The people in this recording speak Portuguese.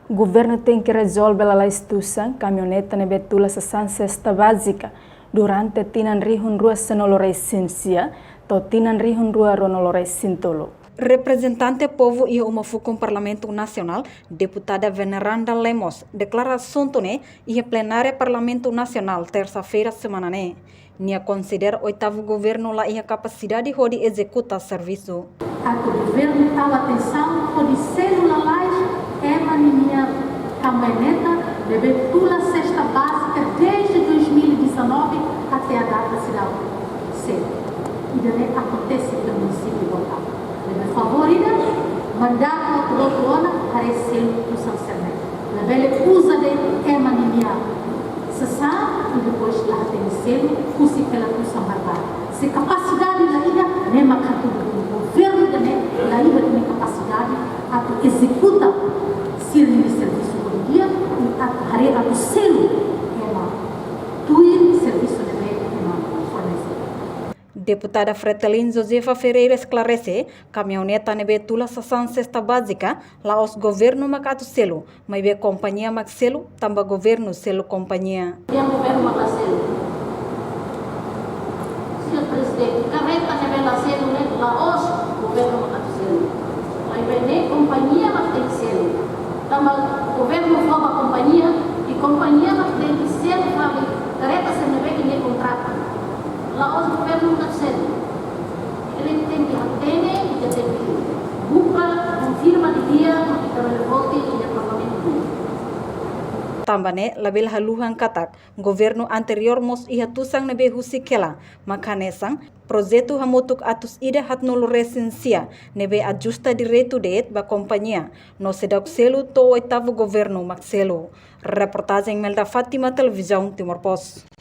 O governo tem que resolver a instituição caminhoneta ne betula sa cesta básica durante tinan rihun rua senoloresensia to tinan rihun rua ronoloresintolo. Representante povo e uma fucum Parlamento Nacional, deputada Veneranda Lemos, declara assunto né e plenária Parlamento Nacional terça-feira semana né. Nia considera oitavo governo lá e a capacidade de executar serviço. A governo está atenção por célula lá é uma minha caminhoneta de betula cesta básica desde 2019 até a data final cedo. E daí acontece no município de Botão. Deve favorita mandato do outro ano apareceu no São Sermão. Ele usa de emaninha sessão e depois lá tem selo usa pela São Barbara. Se capacidade da ilha nem macaco do governo da ilha tem capacidade a executar de serviço por dia e a rega do selo ela tuir serviço de Deputada Fretelin Josefa Ferreira esclarece, caminhoneta ne betula sasan cesta básica, lá os governo macato selo, mas be companhia mac selo, tamba governo selo companhia. Yang governo mac selo. Senhor presidente, carreta ne bela selo ne lá os governo macato selo. Mas be companhia mac tem selo. Tamba governo forma companhia e companhia mac tem selo fali, carreta se ne be que contrato. Lá os governo não sendo. Ele tem que atender e tem que buscar, confirma de dia, que ele vote e o parlamento. Também, label haluhan katak, governo anterior mos ia tusang nebe husikela, makanesang, projeto hamotuk atus ida hatnolo resensia, nebe ajusta direito de et ba companhia, no sedak selo to oitavo governo makselo. Reportagem Melda Fátima, Televisão Timor Post.